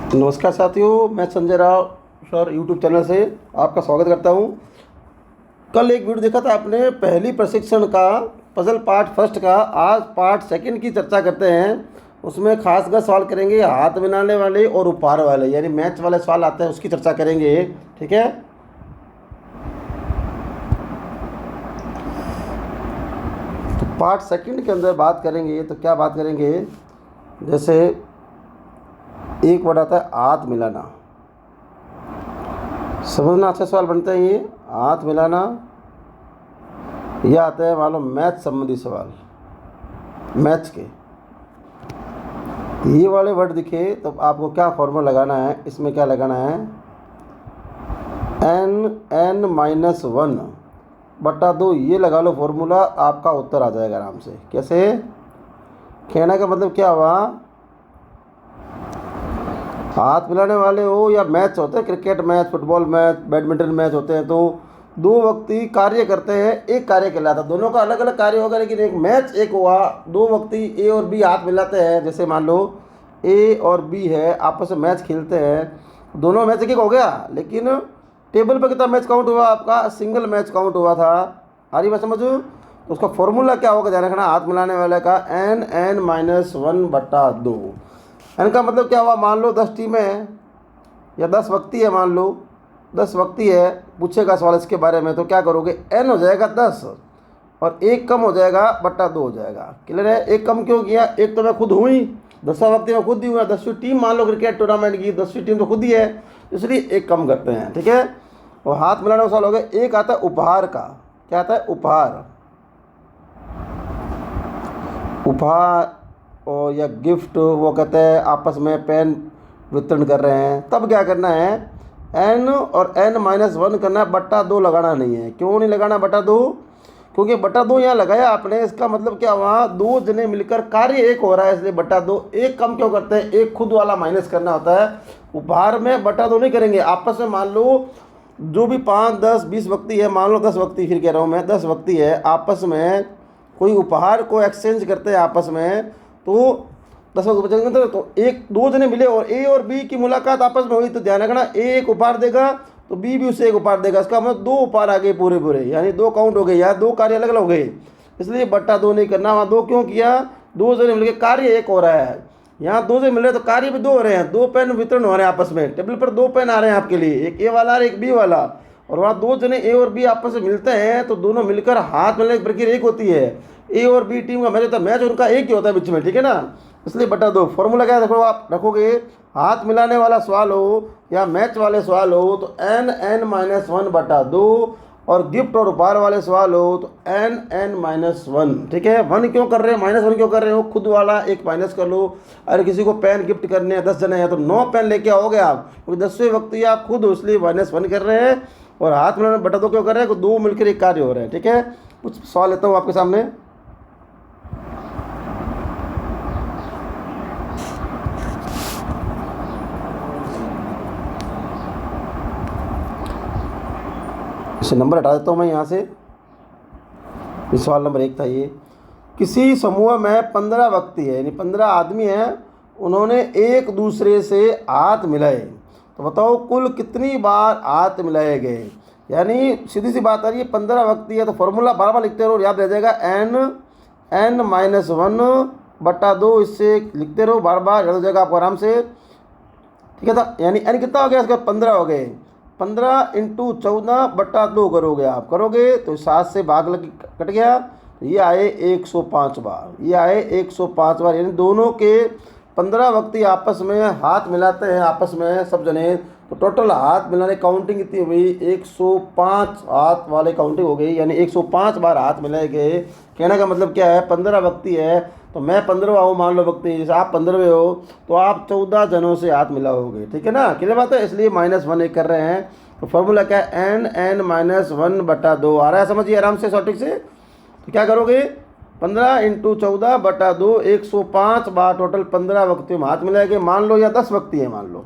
नमस्कार साथियों, मैं Sanjay Rao sir YouTube channel से आपका स्वागत करता हूं। कल एक वीडियो देखा था आपने पहली प्रशिक्षण का पजल पार्ट फर्स्ट का। आज पार्ट सेकंड की चर्चा करते हैं। उसमें खासकर सवाल करेंगे हाथ मिलाने वाले और उपहार वाले, यानी मैच वाले सवाल आते हैं, उसकी चर्चा करेंगे। ठीक है, तो पार्ट सेकंड के अंदर बात करेंगे। तो क्या बात करेंगे, जैसे एक वर्ड आता है हाथ मिलाना। समझना, अच्छे सवाल बनते हैं ये। हाथ मिलाना, यह आते हैं मान लो मैच संबंधी सवाल, मैच के। ये वाले वर्ड दिखे तो आपको क्या फॉर्मूला लगाना है, इसमें क्या लगाना है, n-1/2 ये लगा लो फॉर्मूला, आपका उत्तर आ जाएगा आराम से। कैसे? कहने का मतलब क्या हुआ, हाथ मिलाने वाले हो या मैच होते हैं, cricket match, football match, badminton match होते हैं, तो दो व्यक्ति कार्य करते हैं, एक कार्य कहलाता है। दोनों का अलग अलग कार्य होगा, लेकिन एक मैच एक हुआ। दो व्यक्ति ए और बी हाथ मिलाते हैं, जैसे मान लो ए और बी है, आपस में मैच खेलते हैं। दोनों मैच एक एक हो गया, लेकिन टेबल पर कितना मैच काउंट हुआ आपका, सिंगल मैच काउंट हुआ था। आ रही बात समझ? तो उसका फॉर्मूला क्या होगा, ध्यान रखना, हाथ मिलाने वाले का n-1/2। एन का मतलब क्या हुआ, मान लो 10 टीमें हैं या 10 व्यक्ति है, मान लो 10 व्यक्ति है, पूछेगा सवाल इसके बारे में, तो क्या करोगे, n हो जाएगा 10 और एक कम हो जाएगा बट्टा 2 हो जाएगा। क्लियर है? एक कम क्यों किया, एक तो मैं खुद हूँ ही, 10वां व्यक्ति मैं खुद ही हुआ, 10वीं टीम मान लो क्रिकेट टूर्नामेंट की 10वीं टीम तो खुद ही है, इसलिए एक कम करते हैं। ठीक है, और हाथ मिलाने का सवाल हो गया। एक आता है उपहार का। क्या आता है? उपहार। उपहार और या गिफ्ट, वो कहते हैं आपस में पेन वितरण कर रहे हैं, तब क्या करना है, n और n-1 करना है, बट्टा 2 लगाना नहीं है। क्यों नहीं लगाना बट्टा 2? क्योंकि बट्टा 2 यहाँ लगाया आपने, इसका मतलब क्या हुआ, दो जने मिलकर कार्य एक हो रहा है, इसलिए बट्टा 2। एक कम क्यों करते हैं, एक खुद वाला माइनस करना होता है। उपहार में बट्टा 2 नहीं करेंगे। आपस में मान लो जो भी 5, 10, 20 व्यक्ति है, मान लो 10 व्यक्ति, फिर कह रहा हूँ मैं 10 व्यक्ति है, आपस में कोई उपहार को एक्सचेंज करते हैं आपस में, तो 10 वक्त बचेंगे। तो एक दो जने मिले और ए और बी की मुलाकात आपस में हुई, तो ध्यान रखना, ए एक उपहार देगा तो बी भी उसे एक उपहार देगा। इसका मतलब 2 उपहार आ गए पूरे पूरे, यानी 2 काउंट हो गए, या 2 कार्य अलग अलग हो गए, इसलिए बट्टा 2 नहीं करना। वहाँ 2 क्यों किया, 2 जने मिलकर कार्य एक हो रहा है। यहाँ 2 जने मिल रहे तो कार्य भी 2 हो रहे हैं, 2 पेन वितरण हो रहे हैं आपस में, टेबल पर 2 पेन आ रहे हैं आपके लिए, एक ए वाला और एक बी वाला। और वहाँ 2 जने ए और बी आपस में मिलते हैं, तो दोनों मिलकर हाथ मिलाने की प्रक्रिया एक होती है। ए और बी टीम का मैच होता है, मैच उनका एक ही होता है बीच में। ठीक है ना, इसलिए बटा 2। फॉर्मूला क्या देखो, आप रखोगे, हाथ मिलाने वाला सवाल हो या मैच वाले सवाल हो तो n-1/2, और गिफ्ट और उपहार वाले सवाल हो तो n-1। ठीक है, 1 क्यों कर रहे हो, -1 क्यों कर रहे हो, खुद वाला एक माइनस कर लो। अगर किसी को पेन गिफ्ट करने हैं, 10 जने हैं, तो 9 पेन लेके आओगे आप, क्योंकि 10वें व्यक्ति आप खुद हो, इसलिए -1 कर रहे हैं। और हाथ मिलाने बटा 2 क्यों कर रहे हैं, 2 मिलकर एक कार्य हो रहे हैं। ठीक है, कुछ सवाल लेता हूँ आपके सामने। इसे नंबर हटा देता हूँ मैं यहाँ से। सवाल नंबर 1 था ये, किसी समूह में 15 व्यक्ति है, यानी 15 आदमी हैं, उन्होंने एक दूसरे से हाथ मिलाए, तो बताओ कुल कितनी बार हाथ मिलाए गए। यानी सीधी सी बात आ रही है, 15 व्यक्ति है, तो फॉर्मूला बार बार लिखते रहो, याद रह जाएगा, n-1/2, इससे लिखते रहो बार बार, याद हो जाएगा आपको आराम से। ठीक है था, यानी n कितना हो गया इसका, 15 हो गए। 15 × 14/2 करोगे आप, करोगे तो 7 से भाग लग कट गया, तो ये आए 105 बार, ये आए 105 बार। यानी दोनों के 15 व्यक्ति आपस में हाथ मिलाते हैं, आपस में सब जने, तो टोटल हाथ मिलाने काउंटिंग कितनी हुई, 105 हाथ वाले काउंटिंग हो गई, यानी 105 बार हाथ मिलाए गए। कहने का मतलब क्या है, 15 व्यक्ति है, तो मैं 15वां हूँ मान लो व्यक्ति, जैसे आप 15वें हो, तो आप 14 जनों से हाथ मिलाओगे। ठीक है ना, क्लियर बात है, इसलिए -1 एक कर रहे हैं। तो फॉर्मूला क्या है, n-1/2 आ रहा है, समझिए आराम से सॉटिक से। तो क्या करोगे, 15 × 14/2, 105 बार टोटल 15 व्यक्तियों में हाथ मिलाएंगे। मान लो या 10 व्यक्ति हैं, मान लो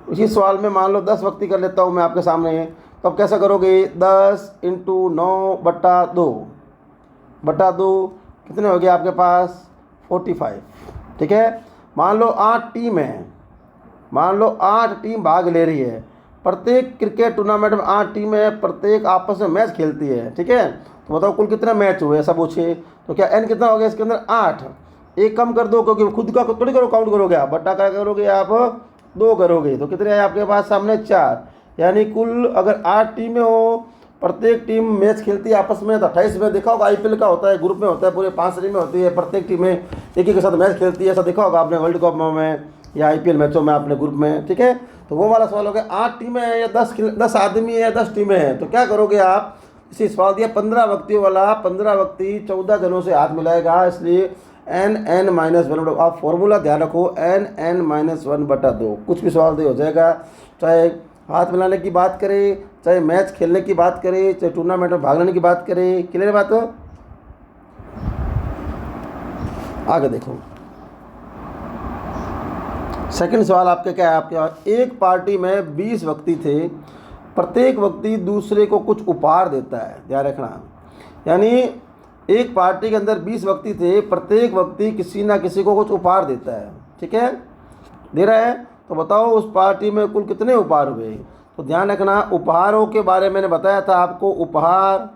इसी सवाल में मान लो 10 व्यक्ति कर लेता हूँ मैं आपके सामने। तब कैसा करोगे, 10 × 9/2 कितने हो गए आपके पास, 45। ठीक है, मान लो 8 टीम है, मान लो 8 टीम भाग ले रही है, प्रत्येक क्रिकेट टूर्नामेंट में 8 टीमें हैं, प्रत्येक आपस में मैच खेलती है, ठीक है। तो बताओ कुल कितने मैच हुए, ऐसा पूछे तो क्या एन कितना हो गया इसके अंदर 8। एक कम कर दो क्योंकि खुद का थोड़ी करो काउंट करोगे आप, बट्टा क्या करोगे आप 2 करोगे, तो कितने आए आपके पास सामने 4। यानी कुल अगर 8 टीमें हो, प्रत्येक टीम मैच खेलती है आपस में, तो 28 में देखा होगा आईपीएल का होता है, ग्रुप में होता है, पूरे 5 टीमें होती है, प्रत्येक टीमें एक ही के साथ मैच खेलती है, ऐसा देखा होगा आपने वर्ल्ड कप में या आईपीएल मैचों में आपने ग्रुप में, ठीक है। तो वो वाला सवाल हो गया 8 टीमें हैं या 10 आदमी है या 10 टीमें हैं, तो क्या करोगे आप। इसी सवाल दिया 15 व्यक्तियों वाला, 15 व्यक्ति 14 जनों से हाथ मिलाएगा, इसलिए n(n-1) आप फॉर्मूला ध्यान रखो, n(n-1/2)। कुछ भी सवाल दे हो जाएगा, चाहे हाथ मिलाने की बात करें, चाहे मैच खेलने की बात करें, चाहे टूर्नामेंट में भाग लेने की बात करें। क्लियर बात हो। आगे देखो सेकंड सवाल आपके क्या है, आपके एक पार्टी में 20 व्यक्ति थे, प्रत्येक व्यक्ति दूसरे को कुछ उपहार देता है, ध्यान रखना। यानी एक पार्टी के अंदर 20 व्यक्ति थे, प्रत्येक व्यक्ति किसी ना किसी को कुछ उपहार देता है, ठीक है, दे रहा है। तो बताओ उस पार्टी में कुल कितने उपहार हुए। तो ध्यान रखना, उपहारों के बारे में मैंने बताया था आपको, उपहार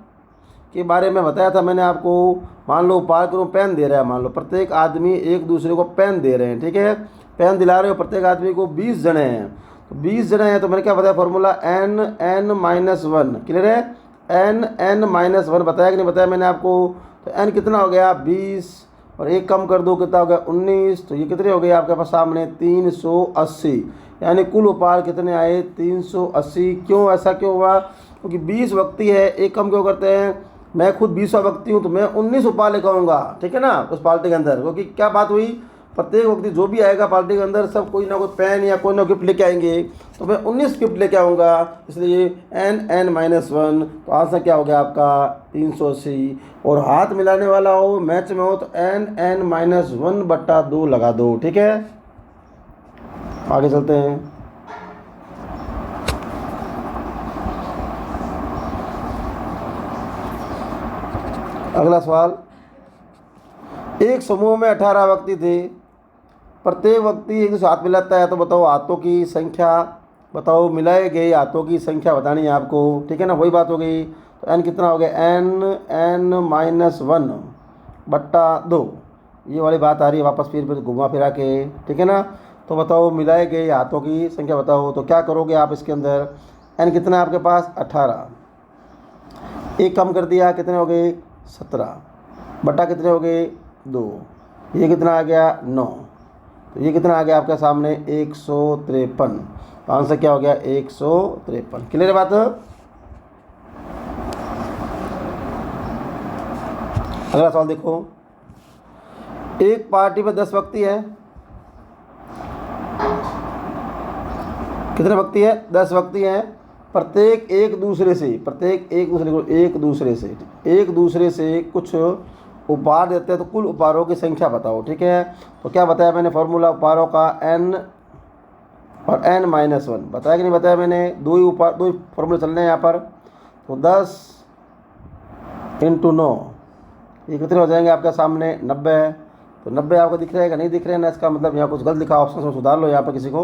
के बारे में बताया था मैंने आपको। मान लो उपहार के रूप में पेन दे रहा है, मान लो प्रत्येक आदमी एक दूसरे को पेन दे रहे हैं, ठीक है, पेन दिला रहे हो प्रत्येक आदमी को, 20 जने हैं। तो 20 जने हैं, तो मैंने क्या बताया फॉर्मूला n(n-1). क्लियर है, n(n-1) बताया कि नहीं बताया मैंने आपको। तो n कितना हो गया 20, और एक कम कर दो कितना हो गया 19, तो ये कितने हो गए आपके पास सामने 380। यानी कुल उपहार कितने आए 380। क्यों, ऐसा क्यों हुआ, क्योंकि 20 व्यक्ति है, एक कम क्यों करते हैं, मैं खुद 20वां व्यक्ति हूँ तो मैं 19 उपहार लेकर आऊँगा, ठीक है ना, उस पार्टी के अंदर। क्योंकि क्या बात हुई, प्रत्येक व्यक्ति जो भी आएगा पार्टी के अंदर सब कोई ना कोई पेन या कोई ना गिफ्ट लेके आएंगे, तो मैं 19 गिफ्ट लेके आऊँगा, इसलिए n(n-1). तो आंसर क्या हो गया आपका 380। और हाथ मिलाने वाला हो, मैच में हो, तो n(n-1/2) लगा दो, ठीक है। आगे चलते हैं। अगला सवाल, एक समूह में 18 व्यक्ति थे, प्रत्येक व्यक्ति एक दूसरे हाथ मिलाता है, तो बताओ हाथों की संख्या, बताओ मिलाए गए हाथों की संख्या बतानी है आपको, ठीक है ना, वही बात हो गई। तो n कितना हो गया n(n-1/2), ये वाली बात आ रही है वापस फिर घुमा फिरा के, ठीक है ना। तो बताओ मिलाए गए हाथों की संख्या बताओ, तो क्या करोगे आप इसके अंदर, n कितना है आपके पास 18, एक कम कर दिया कितने हो गए 17, बटा कितने हो गए 2, ये कितना आ गया 9, तो ये कितना आ गया आपके सामने 153। तो आंसर क्या हो गया 153। क्लियर है बात। अगला सवाल देखो, एक पार्टी में 10 व्यक्ति है, कितने व्यक्ति है 10 व्यक्ति हैं, प्रत्येक एक दूसरे से कुछ उपहार देते हैं, तो कुल उपहारों की संख्या बताओ, ठीक है। तो क्या बताया मैंने फॉर्मूला उपहारों का n और n-1 बताया कि नहीं बताया मैंने, दो ही फॉर्मूले चल रहे हैं यहाँ पर। तो 10 × 9 ये कितने हो जाएंगे आपके सामने 90। तो 90 आपको दिख रहेगा, नहीं दिख रहे ना, इसका मतलब यहाँ कुछ गलत लिखा, ऑप्शन में सुधार लो यहाँ पर किसी को,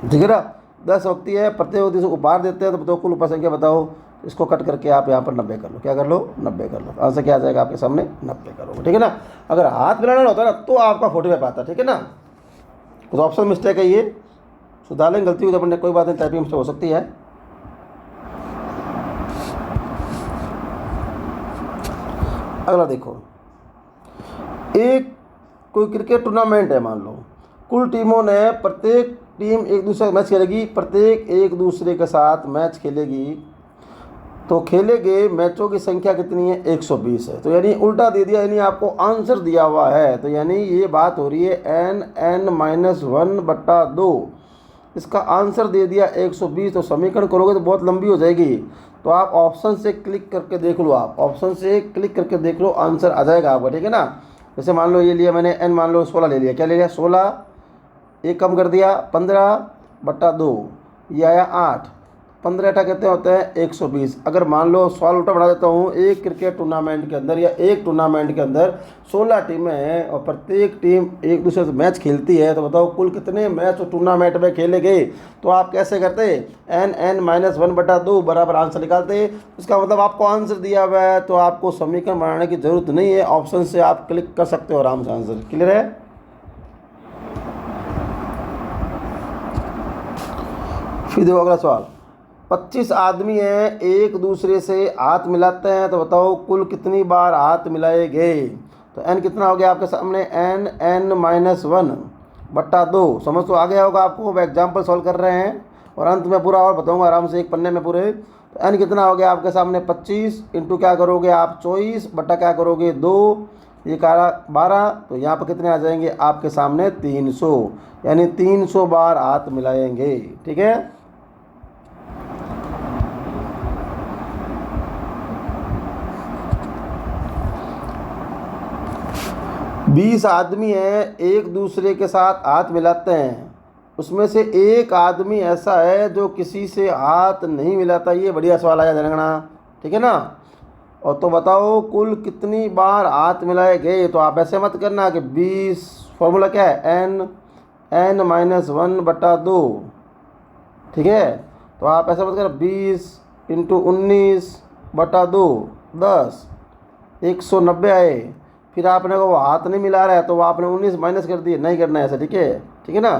ठीक है ना। 10 व्यक्ति है, प्रत्येक व्यक्ति से उपहार देते हैं, तो बताओ कुल उपहार संख्या बताओ। इसको कट करके आप यहाँ पर 90 कर लो, क्या कर लो 90 कर लो, आंसर क्या आ जाएगा आपके सामने 90 करोगे, ठीक है ना। अगर हाथ मिलाना होता है ना तो आपका 45 आता, ठीक है ना। तो ऑप्शन मिस्टेक है, ये सुधार लेंगे, गलती हुई तो अपने कोई बात नहीं, टाइपिंग मिस्टेक हो सकती है। अगला देखो, एक कोई क्रिकेट टूर्नामेंट है, मान लो कुल टीमों ने, प्रत्येक टीम एक दूसरे मैच खेलेगी, प्रत्येक एक दूसरे के साथ मैच खेलेगी, तो खेले गए मैचों की संख्या कितनी है 120 है। तो यानी उल्टा दे दिया, यानी आपको आंसर दिया हुआ है, तो यानी ये बात हो रही है n(n-1/2), इसका आंसर दे दिया 120। तो समीकरण करोगे तो बहुत लंबी हो जाएगी, तो आप ऑप्शन से क्लिक करके देख लो, आप ऑप्शन से क्लिक करके देख लो, आंसर आ जाएगा आपका, ठीक है ना। जैसे मान लो ये लिया मैंने n, मान लो 16 ले लिया, क्या ले लिया 16, एक कम कर दिया 15/2, ये आया 8, 15 अट्ठा कितने होते हैं 120। अगर मान लो सवाल उल्टा बढ़ा देता हूँ, एक क्रिकेट टूर्नामेंट के अंदर या एक टूर्नामेंट के अंदर 16 टीमें हैं और प्रत्येक टीम एक दूसरे से मैच खेलती है, तो बताओ कुल कितने मैच टूर्नामेंट में खेले गए। तो आप कैसे करते, n(n-1/2) बराबर आंसर निकालते। इसका मतलब आपको आंसर दिया हुआ है तो आपको समीकरण बनाने की जरूरत नहीं है, ऑप्शन से आप क्लिक कर सकते हो आराम से। आंसर क्लियर है। फिर देखो अगला सवाल, 25 आदमी हैं, एक दूसरे से हाथ मिलाते हैं, तो बताओ कुल कितनी बार हाथ मिलाए गए। तो n कितना हो गया आपके सामने, n(n-1/2)। समझ तो आ गया होगा आपको, अब एग्जाम्पल सॉल्व कर रहे हैं और अंत में पूरा और बताऊंगा आराम से एक पन्ने में पूरे। तो n कितना हो गया आपके सामने 25 इंटू क्या करोगे आप 24 बट्टा क्या करोगे 2, ये कहा 12, तो यहाँ पर कितने आ जाएंगे आपके सामने 300, यानी 300 बार हाथ मिलाएंगे। ठीक है। बीस आदमी हैं, एक दूसरे के साथ हाथ मिलाते हैं, उसमें से एक आदमी ऐसा है जो किसी से हाथ नहीं मिलाता। ये बढ़िया सवाल आया जनगणना, ठीक है ना। और तो बताओ कुल कितनी बार हाथ मिलाए गए। तो आप ऐसे मत करना कि 20, फॉर्मूला क्या है n(n-1/2), ठीक है। तो आप ऐसा मत करना 20 इंटू 19/2 10, 190 आए। फिर आपने को वो हाथ नहीं मिला रहा है तो आपने 19 माइनस कर दिए, नहीं करना है ऐसा, ठीक है। ठीक है ना।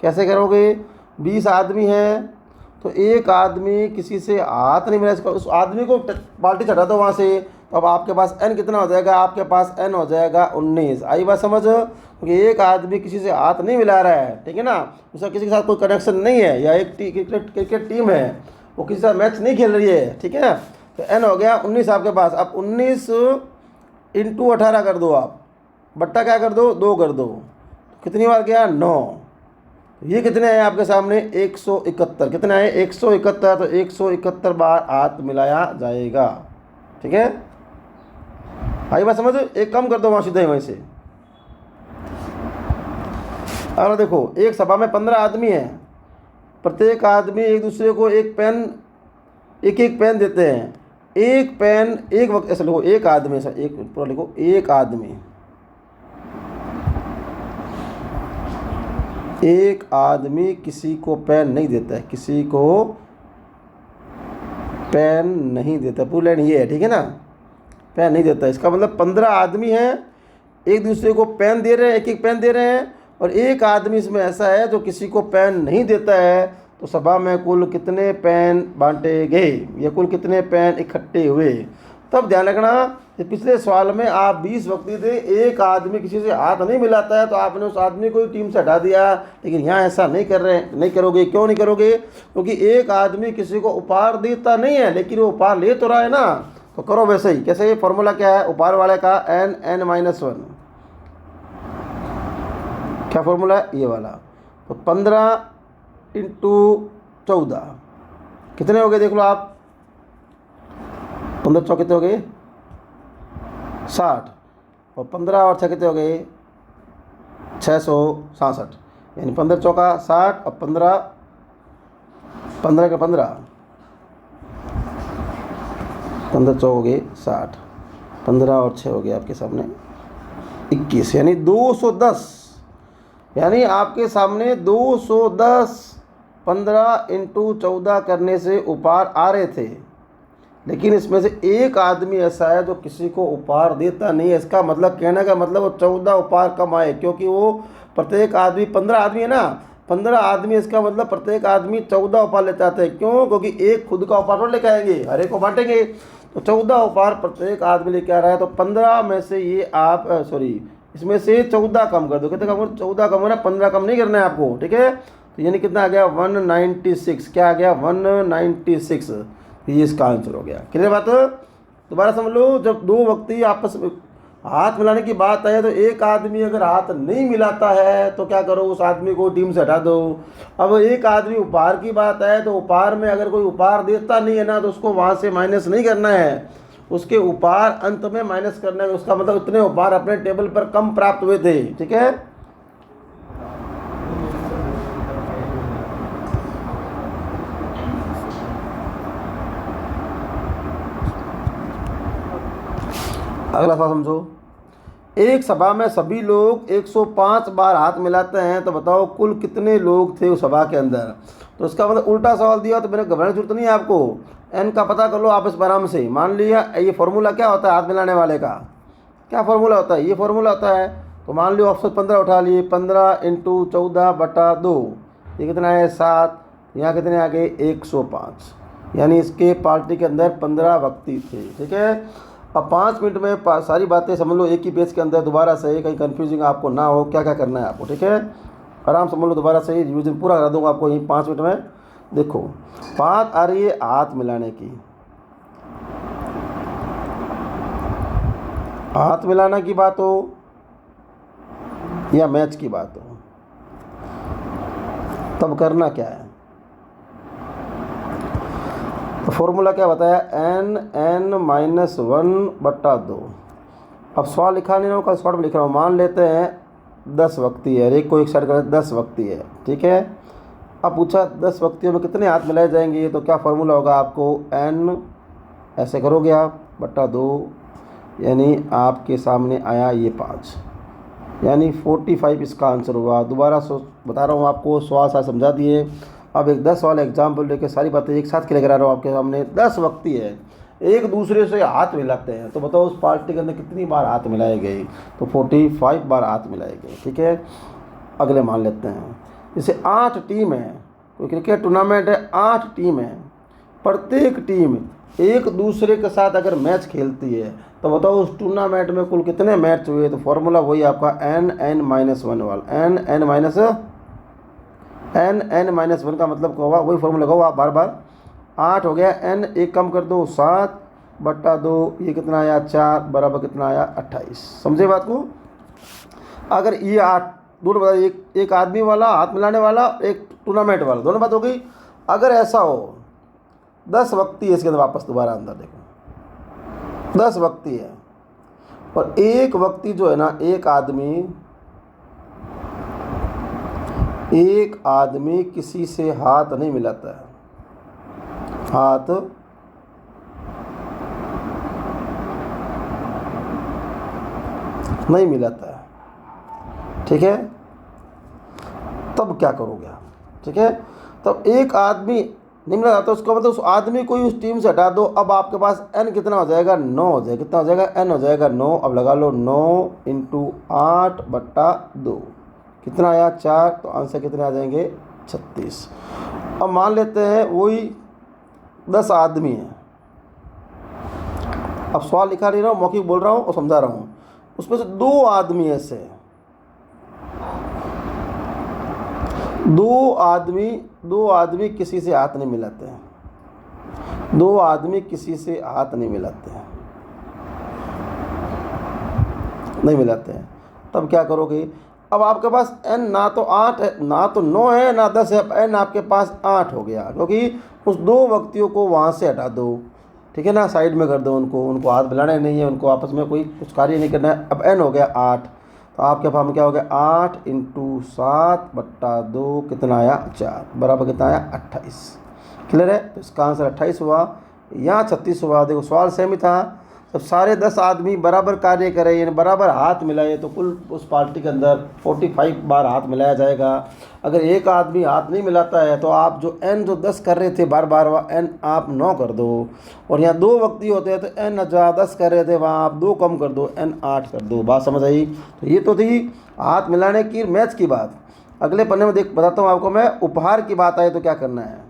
कैसे करोगे, 20 आदमी हैं तो एक आदमी किसी से हाथ नहीं मिला, इसका उस आदमी को बाल्टी चढ़ा दो वहाँ से, तो अब आपके पास n कितना हो जाएगा, आपके पास n हो जाएगा 19। आई बात समझ, क्योंकि एक आदमी किसी से हाथ नहीं मिला रहा है, ठीक है ना, उसका किसी के साथ कोई कनेक्शन नहीं है, या एक क्रिकेट टीम है वो किसी से मैच नहीं खेल रही है, ठीक है। तो n हो गया 19 आपके पास। अब 19 इंटू 18 कर दो आप, बट्टा क्या कर दो 2 कर दो, कितनी बार गया 9। ये कितने आए आपके सामने 171। कितने आए 171, तो 171 बार हाथ मिलाया जाएगा। ठीक है, आई बात समझ। एक कम कर दो वहाँ सीधे वहीं से। अब देखो एक सभा में 15 आदमी हैं, प्रत्येक आदमी एक दूसरे को एक एक पेन देते हैं। एक पेन एक वक्त, ऐसा लिखो एक आदमी, ऐसा एक पूरा लिखो, एक आदमी किसी को पेन नहीं देता है, किसी को पेन नहीं देता, पूरी लाइन ये है, ठीक है ना, पेन नहीं देता। इसका मतलब 15 आदमी हैं, एक दूसरे को पेन दे रहे हैं, एक पेन दे रहे हैं, और एक आदमी इसमें ऐसा है जो किसी को पेन नहीं देता है। तो सभा में कुल कितने पेन बांटे गए, या कुल कितने पेन इकट्ठे हुए। तब ध्यान रखना कि पिछले सवाल में आप 20 व्यक्ति थे, एक आदमी किसी से हाथ नहीं मिलाता है तो आपने उस आदमी को टीम से हटा दिया, लेकिन यहाँ ऐसा नहीं करोगे। क्यों नहीं करोगे, क्योंकि एक आदमी किसी को उपहार देता नहीं है, लेकिन वो उपहार ले तो रहा है ना, तो करो वैसे ही। कैसे, फॉर्मूला क्या है उपहार वाले का, n(n-1), क्या फॉर्मूला है ये वाला। तो 15 इंटू 14 कितने हो गए देख लो आप, 15 चौके कितने हो गए 60, और 15 और 6 कितने हो गए 667, यानी 15 चौका 60 और 15 का 15 चौक हो गए 60, 15 और 6 हो गए आपके सामने 21, यानी 210। यानी आपके सामने 210 15 इंटू 14 करने से उपहार आ रहे थे, लेकिन इसमें से एक आदमी ऐसा है जो किसी को उपहार देता नहीं है। इसका मतलब, कहने का मतलब वो 14 उपहार कम आए, क्योंकि वो प्रत्येक आदमी 15 आदमी है ना, 15 आदमी, इसका मतलब प्रत्येक आदमी 14 उपहार ले जाते हैं। क्यों, क्योंकि एक खुद का उपहार लेके आएंगे, हर एक को बांटेंगे, तो 14 उपहार प्रत्येक आदमी लेके आ रहा है। तो 15 में से ये आप इसमें से 14 कम कर दो। कितने कम, 14 कम होना, 15 कम नहीं करना है आपको, ठीक है। तो यानी कितना आ गया 196, क्या आ गया 196, ये इसका आंसर हो गया। क्लियर बात, दोबारा समझ लो। जब दो व्यक्ति आपस में हाथ मिलाने की बात है, तो एक आदमी अगर हाथ नहीं मिलाता है तो क्या करो, उस आदमी को टीम से हटा दो। अब एक आदमी उपहार की बात है, तो उपहार में अगर कोई उपहार देता नहीं है ना, तो उसको वहाँ से माइनस नहीं करना है, उसके उपहार अंत में माइनस करना है। उसका मतलब इतने उपहार अपने टेबल पर कम प्राप्त हुए थे, ठीक है। अगला सवाल समझो। एक सभा में सभी लोग 105 बार हाथ मिलाते हैं, तो बताओ कुल कितने लोग थे उस सभा के अंदर। तो इसका मतलब उल्टा सवाल दिया, तो मेरे घबराने की जरूरत नहीं है आपको। एन का पता कर लो आप इस आराम से। मान लिया ये फॉर्मूला क्या होता है हाथ मिलाने वाले का, क्या फॉर्मूला होता है, ये फॉर्मूला होता है। तो मान लियो ऑप्शन 15 उठा लिए, 15 × 14/2, ये कितना है 7, यहाँ कितने आ गए 105, यानी इसके पार्टी के अंदर 15 व्यक्ति थे। ठीक है, अब 5 मिनट में सारी बातें समझ लो एक ही पेज के अंदर दोबारा से, कहीं कन्फ्यूजिंग आपको ना हो क्या क्या करना है आपको। ठीक है, आराम समझ लो, दोबारा से रिविजन पूरा करा दूंगा आपको यहीं 5 मिनट में। देखो बात आ रही है हाथ मिलाने की, हाथ मिलाना की बात हो या मैच की बात हो, तब करना क्या है। तो फॉर्मूला क्या बताया, n(n-1/2)। अब सवाल लिखा नहीं रहा हूँ, कल शॉर्ट में लिख रहा हूँ। मान लेते हैं 10 व्यक्ति है, एक को एक साइड कर 10 व्यक्ति है। ठीक है, अब पूछा 10 व्यक्तियों में कितने हाथ मिलाए जाएंगे, तो क्या फॉर्मूला होगा आपको, n ऐसे करोगे आप /2, यानी आपके सामने आया ये 5, यानी 45 इसका आंसर हुआ। दोबारा बता रहा हूँ आपको, सवाल साथ समझा दिए। अब एक 10 वाला एग्जाम्पल लेकर सारी बातें एक साथ क्लियर करा रहा हूँ आपके सामने। 10 व्यक्ति है, एक दूसरे से हाथ मिलाते हैं, तो बताओ उस पार्टी के अंदर कितनी बार हाथ मिलाए गए, तो 45 बार हाथ मिलाए गए। ठीक है, अगले मान लेते हैं जैसे 8 टीम है, कोई क्रिकेट टूर्नामेंट है, 8 टीम है, प्रत्येक टीम एक दूसरे के साथ अगर मैच खेलती है, तो बताओ उस टूर्नामेंट में कुल कितने मैच हुए। तो फॉर्मूला वही आपका n(n-1) वाला, n(n-1) का मतलब क्या होगा, वही फॉर्मूला लगाओ आप बार बार। 8 हो गया, n एक कम कर दो 7/2, ये कितना आया 4, बराबर कितना आया 28। समझे बात को। अगर ये 8 दोनों बताइए, एक आदमी वाला हाथ मिलाने वाला, एक टूर्नामेंट वाला, दोनों बात हो गई। अगर ऐसा हो 10 व्यक्ति है इसके अंदर, वापस दोबारा अंदर देखो 10 व्यक्ति है, और एक व्यक्ति जो है ना, एक आदमी किसी से हाथ नहीं मिलाता है, हाथ नहीं मिलाता है। ठीक है, तब क्या करोगे आप। ठीक है, तब एक आदमी नहीं मिला जाता, उसका मतलब उस आदमी को ही उस टीम से हटा दो। अब आपके पास n कितना हो जाएगा, 9 हो जाएगा। कितना हो जाएगा, n हो जाएगा 9। अब लगा लो 9 × 8/2, कितना आया 4, तो आंसर कितने आ जाएंगे 36। अब मान लेते हैं वही 10 आदमी हैं। अब सवाल लिखा नहीं रहा हूँ, मौखिक बोल रहा हूँ और समझा रहा हूँ। उसमें से 2 आदमी ऐसे, 2 आदमी किसी से हाथ नहीं मिलाते हैं, 2 आदमी किसी से हाथ नहीं मिलाते हैं, नहीं मिलाते हैं। तब क्या करोगे। अब आपके पास n ना तो 8 है, ना तो 9 है, ना 10 है। n आपके पास 8 हो गया, क्योंकि उस 2 व्यक्तियों को वहाँ से हटा दो। ठीक है ना, साइड में कर दो उनको हाथ मिलाना नहीं है, उनको आपस में कोई कुछ कार्य नहीं करना है। अब n हो गया 8, तो आपके पास में क्या हो गया 8 × 7/2, कितना आया 4, बराबर कितना आया 28। क्लियर है, तो इसका आंसर 28 हुआ, यहाँ 36 हुआ। देखो सवाल सेम ही था, जब सारे 10 आदमी बराबर कार्य करें, यानी बराबर हाथ मिलाए, तो कुल उस पार्टी के अंदर 45 बार हाथ मिलाया जाएगा। अगर एक आदमी हाथ नहीं मिलाता है, तो आप जो n जो 10 कर रहे थे बार बार, वह n आप 9 कर दो, और यहाँ 2 व्यक्ति होते हैं तो n 10 कर रहे थे, वहाँ आप 2 कम कर दो, n 8 कर दो। बात समझ आई। तो ये तो थी हाथ मिलाने की, मैच की बात। अगले पन्ने में बताता हूँ आपको मैं, उपहार की बात आए तो क्या करना है।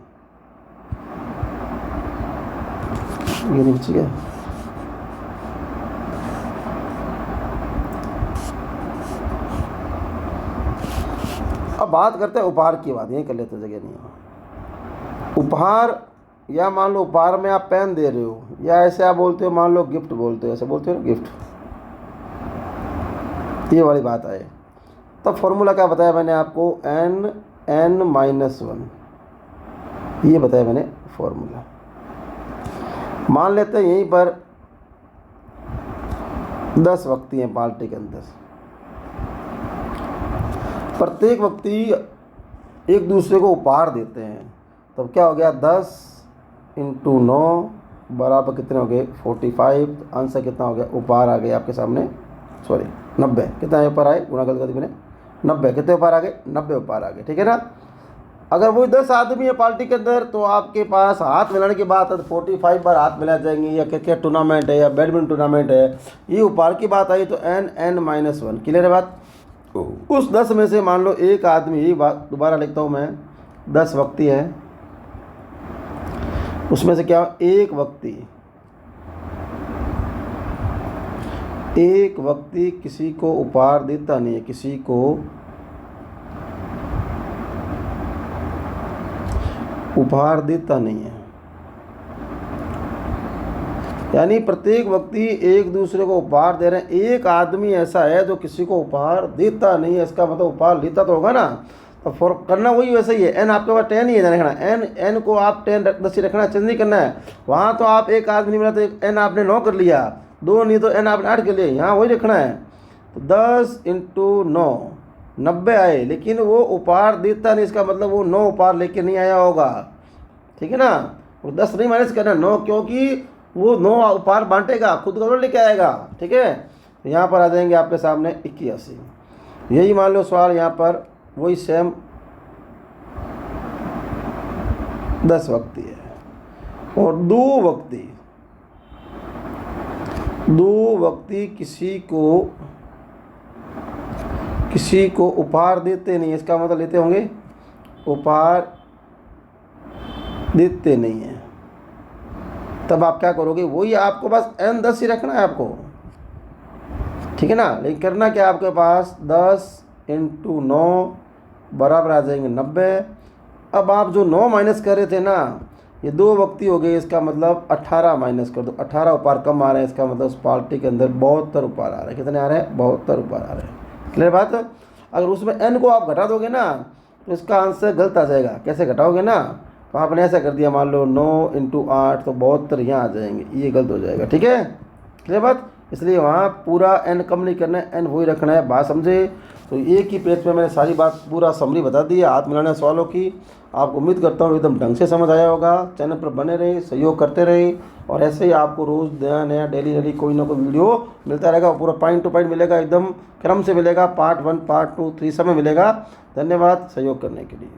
ये नहीं ठीक है, अब बात करते हैं उपहार की बात, यही कर लेते, जगह नहीं है। उपहार, या मान लो उपहार में आप पेन दे रहे हो, या ऐसे आप बोलते हो, मान लो गिफ्ट बोलते हो, ऐसे बोलते हो ना गिफ्ट, ये वाली बात आए। तब फॉर्मूला क्या बताया मैंने आपको, n(n-1), ये बताया मैंने फॉर्मूला। मान लेते हैं यहीं पर 10 व्यक्ति हैं पार्टी के अंदर, प्रत्येक व्यक्ति एक दूसरे को उपहार देते हैं। तब क्या हो गया, 10 × 9 बराबर कितने हो गए 45। आंसर कितना हो गया, ऊपर आ गए आपके सामने, सॉरी 90। कितना ऊपर आए, गुणा गलत कर दी मैंने, 90। कितने ऊपर आ गए, 90 ऊपर आ गए, ठीक है ना। अगर वही 10 आदमी है पार्टी के अंदर तो आपके पास हाथ मिलाने की बात है तो 45 बार हाथ मिला जाएंगे, या क्रिकेट टूर्नामेंट है या बैडमिंटन टूर्नामेंट है, ये ऊपर की बात आई तो n-1। क्लियर है बात। उस 10 में से मान लो एक आदमी, यही बात दोबारा लिखता हूँ मैं, 10 व्यक्ति है, उसमें से क्या एक व्यक्ति किसी को उपहार देता नहीं है, किसी को उपहार देता नहीं है, यानी प्रत्येक व्यक्ति एक दूसरे को उपहार दे रहे हैं। एक आदमी ऐसा है जो किसी को उपहार देता नहीं है, इसका मतलब उपहार लेता तो होगा ना, तो फॉर करना वही वैसा ही है। एन आपके पास 10 ही है, रखना एन को आप 10 रखना, चेंज नहीं करना है। वहाँ तो आप एक आदमी मिला तो एन आपने 9 कर लिया, 2 नहीं तो एन आपने 8 कर लिया, यहाँ वही रखना है। तो 10 × 9 90 आए, लेकिन वो उपहार देता नहीं, इसका मतलब वो 9 उपहार लेके नहीं आया होगा, ठीक है ना। वो 10 नहीं माइनस करना 9, क्योंकि वो 9 उपहार बांटेगा, खुद का लेके आएगा, ठीक है। तो यहाँ पर आ जाएंगे आपके सामने 81। यही मान लो सवाल यहाँ पर वही सेम 10 व्यक्ति है और दो व्यक्ति किसी को उपहार देते नहीं, इसका मतलब लेते होंगे, उपहार देते नहीं है। तब आप क्या करोगे, वही आपको बस n10 ही रखना है आपको, ठीक है ना। लेकिन करना क्या, आपके पास 10 × 9 बराबर आ जाएंगे 90। अब आप जो 9 माइनस कर रहे थे ना, ये 2 व्यक्ति हो गए, इसका मतलब 18 माइनस कर दो, 18 उपहार कम आ रहे हैं, इसका मतलब उस पार्टी के अंदर 72 उपहार आ रहे हैं। कितने आ रहे हैं, 72 उपहार आ रहे हैं। क्लियर बात। अगर उसमें n को आप घटा दोगे ना तो इसका आंसर गलत आ जाएगा। कैसे घटाओगे ना, तो आपने ऐसा कर दिया, मान लो 9 × 8 तो 72 यहाँ आ जाएंगे, ये गलत हो जाएगा, ठीक है। क्लियर बात। इसलिए वहाँ पूरा n कम नहीं करना है, n वही रखना है। बात समझे। तो एक ही पेज पे मैंने सारी बात पूरा समरी बता दी है हाथ मिलाने सवालों की। आपको उम्मीद करता हूँ एकदम ढंग से समझ आया होगा। चैनल पर बने रहे, सहयोग करते रहे, और ऐसे ही आपको रोज़ नया नया डेली कोई ना कोई वीडियो मिलता रहेगा। पूरा पॉइंट टू पॉइंट मिलेगा, एकदम क्रम से मिलेगा, पार्ट 1 पार्ट 2 3 सब में मिलेगा। धन्यवाद सहयोग करने के लिए।